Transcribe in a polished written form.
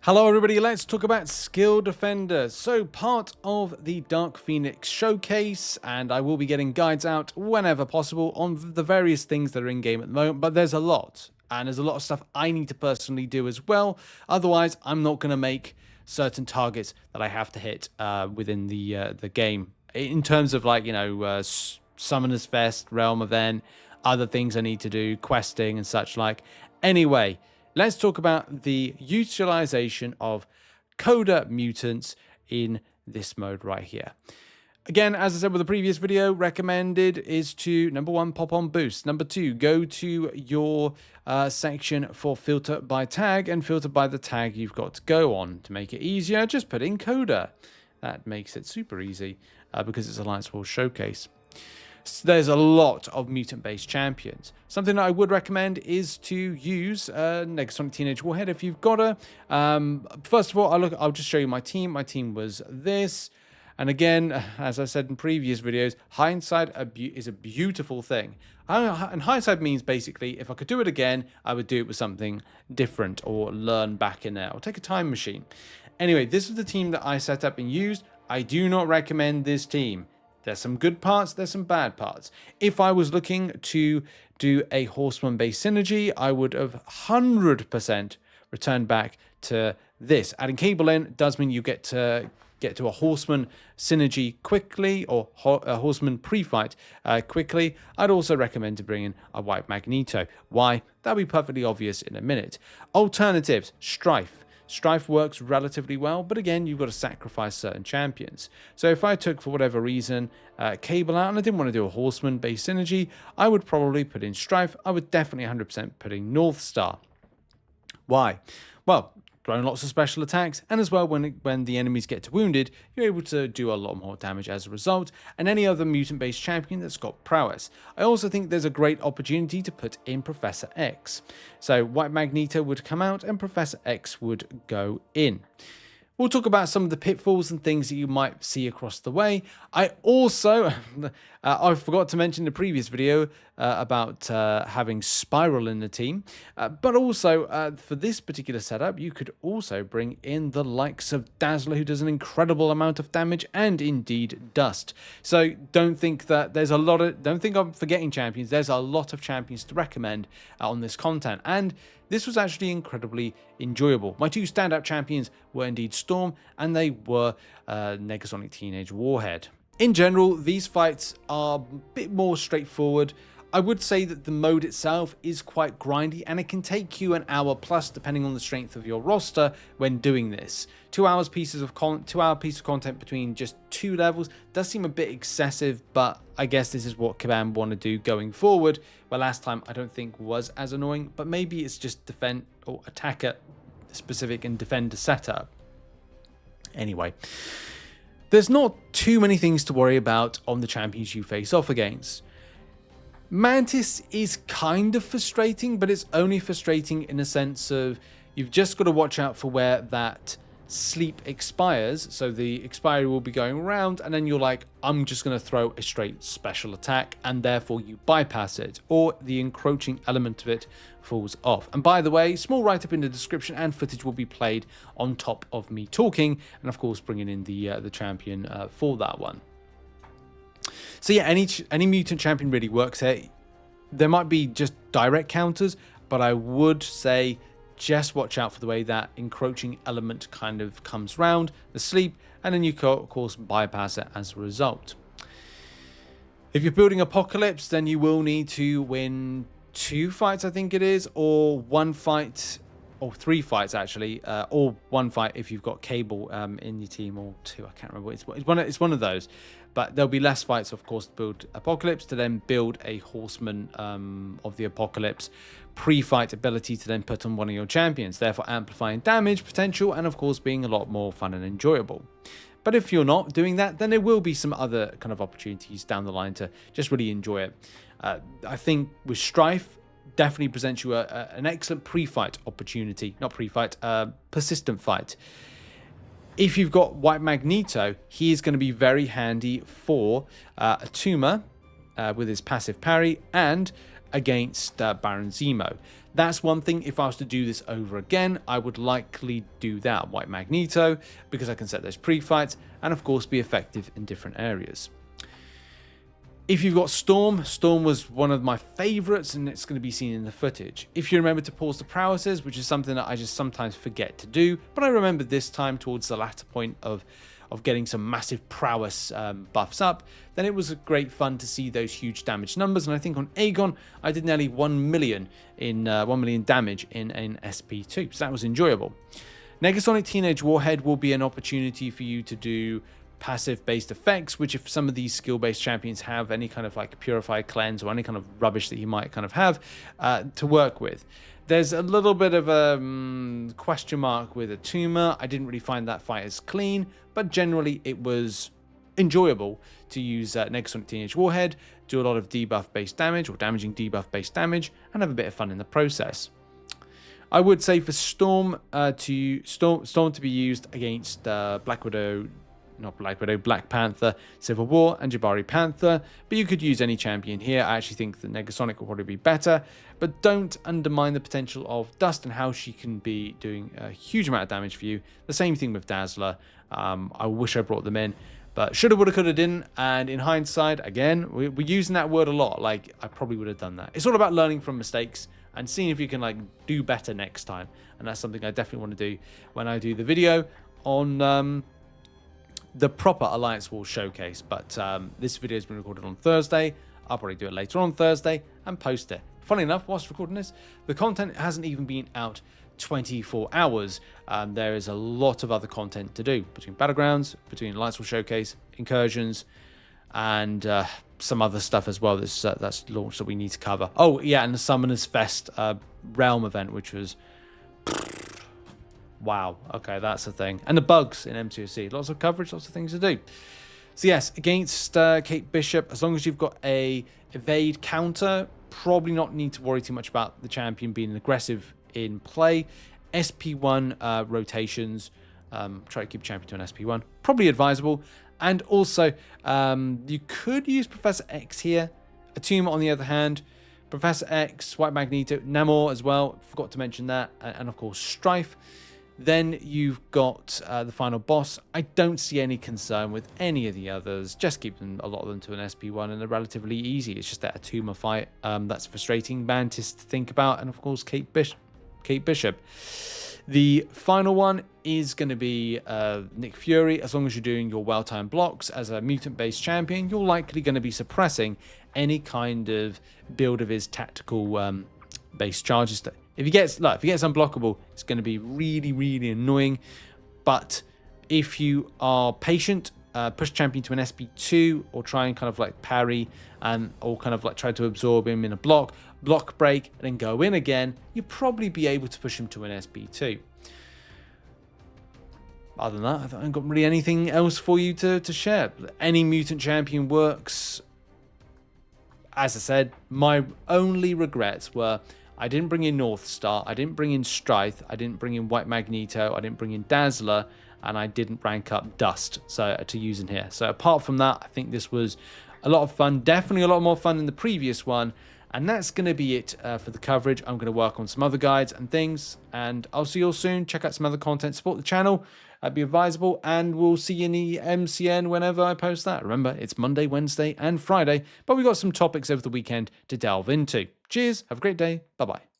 Hello everybody, let's talk about skill defenders. So part of the Dark Phoenix showcase, and I will be getting guides out whenever possible on the various things that are in game at the moment, but there's a lot, and there's a lot of stuff I need to personally do as well. Otherwise, I'm not going to make certain targets that I have to hit within the game. In terms of like, Summoner's Fest, Realm Event, other things I need to do, questing and such like. Anyway, let's talk about the utilization of Coda mutants in this mode right here. Again, as I said with the previous video, recommended is to, number one, pop on boost. Number two, go to your section for filter by tag and filter by the tag you've got to go on. To make it easier, just put in Coda. That makes it super easy because it's Alliance World Showcase. So there's a lot of mutant-based champions. Something that I would recommend is to use Negasonic Teenage Warhead if you've got her. First of all, I'll just show you my team. My team was this. And again, as I said in previous videos, hindsight is a beautiful thing. And hindsight means basically, if I could do it again, I would do it with something different or learn back in there or take a time machine. Anyway, this is the team that I set up and used. I do not recommend this team. There's some good parts, there's some bad parts. If I was looking to do a horseman-based synergy, I would have 100% returned back to this. Adding cable in does mean you get to a horseman synergy quickly, or a horseman pre-fight quickly. I'd also recommend to bring in a white Magneto. Why? That'll be perfectly obvious in a minute. Alternatives, Stryfe. Stryfe works relatively well, but again, you've got to sacrifice certain champions. So if I took, for whatever reason, Cable out and I didn't want to do a Horseman-based synergy, I would probably put in Stryfe. I would definitely 100% put in Northstar. Why? Well, throwing lots of special attacks, and as well, when the enemies get wounded, you're able to do a lot more damage as a result, and any other mutant-based champion that's got prowess. I also think there's a great opportunity to put in Professor X. So White Magneto would come out, and Professor X would go in. We'll talk about some of the pitfalls and things that you might see across the way. I also, I forgot to mention in the previous video about having Spiral in the team. But also, for this particular setup, you could also bring in the likes of Dazzler, who does an incredible amount of damage, and indeed Dust. So don't think that there's don't think I'm forgetting champions. There's a lot of champions to recommend on this content. And this was actually incredibly enjoyable. My two standout champions were indeed Storm, and they were Negasonic Teenage Warhead. In general, these fights are a bit more straightforward. I would say that the mode itself is quite grindy, and it can take you an hour plus depending on the strength of your roster when doing this. 2 hours piece of content between just 2 levels does seem a bit excessive, but I guess this is what Kabam want to do going forward. Well, last time I don't think was as annoying, but maybe it's just defend or attacker specific and defender setup. Anyway, there's not too many things to worry about on the champions you face off against. Mantis is kind of frustrating, but it's only frustrating in a sense of you've just got to watch out for where that sleep expires. So the expiry will be going around, and then you're like, I'm just going to throw a straight special attack, and therefore you bypass it, or the encroaching element of it falls off. And by the way, small write-up in the description, and footage will be played on top of me talking, and of course bringing in the champion for that one. So yeah, any mutant champion really works here. There might be just direct counters, but I would say just watch out for the way that encroaching element kind of comes round, the sleep, and then you of course bypass it as a result. If you're building Apocalypse, then you will need to win 2 fights, I think it is, or 1 fight, or 3 fights actually, or 1 fight if you've got Cable in your team, or 2, I can't remember. It's one of those. But there'll be less fights, of course, to build Apocalypse, to then build a Horseman of the Apocalypse pre-fight ability to then put on one of your champions, therefore amplifying damage potential and, of course, being a lot more fun and enjoyable. But if you're not doing that, then there will be some other kind of opportunities down the line to just really enjoy it. I think with Stryfe, definitely presents you an excellent pre-fight opportunity. Not pre-fight, persistent fight. If you've got White Magneto, he is going to be very handy for Attuma with his passive parry, and against Baron Zemo. That's one thing. If I was to do this over again, I would likely do that. White Magneto, because I can set those pre-fights and of course be effective in different areas. If you've got Storm, Storm was one of my favorites and it's going to be seen in the footage. If you remember to pause the prowesses, which is something that I just sometimes forget to do, but I remember this time towards the latter point of getting some massive prowess buffs up, then it was great fun to see those huge damage numbers. And I think on Aegon, I did nearly 1 million in 1 million damage in SP2, so that was enjoyable. Negasonic Teenage Warhead will be an opportunity for you to do passive-based effects, which if some of these skill-based champions have any kind of like Purify, Cleanse, or any kind of rubbish that you might kind of have to work with. There's a little bit of a question mark with Attuma. I didn't really find that fight as clean, but generally it was enjoyable to use Negasonic Teenage Warhead, do a lot of debuff-based damage, or damaging debuff-based damage, and have a bit of fun in the process. I would say for Storm to be used against Black Widow, not Black Widow, Black Panther, Civil War, and Jabari Panther, but you could use any champion here. I actually think that Negasonic will probably be better, but don't undermine the potential of Dust and how she can be doing a huge amount of damage for you. The same thing with Dazzler. I wish I brought them in, but shoulda, woulda, coulda, didn't, and in hindsight, again, we're using that word a lot, like I probably would have done that. It's all about learning from mistakes and seeing if you can like do better next time, and that's something I definitely want to do when I do the video on the proper Alliance Wars showcase. But this video has been recorded on Thursday. I'll probably do it later on Thursday and post it. Funny enough, whilst recording this, the content hasn't even been out 24 hours. There is a lot of other content to do between Battlegrounds, between Alliance Wars showcase, Incursions, and some other stuff as well that's launched that we need to cover. Oh yeah, and the Summoners Fest Realm event, which was wow, okay, that's a thing. And the bugs in MCOC. Lots of coverage, lots of things to do. So yes, against Kate Bishop, as long as you've got a evade counter, probably not need to worry too much about the champion being aggressive in play. SP1 rotations, try to keep champion to an SP1, probably advisable. And also, you could use Professor X here. Attuma, on the other hand, Professor X, White Magneto, Namor as well, forgot to mention that, and of course Stryfe. Then you've got the final boss. I don't see any concern with any of the others. Just keep them, a lot of them, to an SP1, and they're relatively easy. It's just that Attuma fight that's frustrating. Mantis to think about, and of course Kate Bishop. The final one is going to be Nick Fury. As long as you're doing your well-timed blocks as a mutant-based champion, you're likely going to be suppressing any kind of build of his tactical based charges. If he gets unblockable, it's going to be really, really annoying. But if you are patient, push champion to an SP2, or try and kind of like parry, or kind of like try to absorb him in a block break, and then go in again, you'll probably be able to push him to an SP2. Other than that, I haven't got really anything else for you to share. Any mutant champion works. As I said, my only regrets were I didn't bring in Northstar, I didn't bring in Stryfe, I didn't bring in White Magneto, I didn't bring in Dazzler, and I didn't rank up Dust to use in here. So apart from that, I think this was a lot of fun, definitely a lot more fun than the previous one. And that's going to be it for the coverage. I'm going to work on some other guides and things, and I'll see you all soon. Check out some other content, support the channel, be advisable, and we'll see you in the MCN whenever I post that. Remember, it's Monday, Wednesday, and Friday, but we've got some topics over the weekend to delve into. Cheers, have a great day, bye-bye.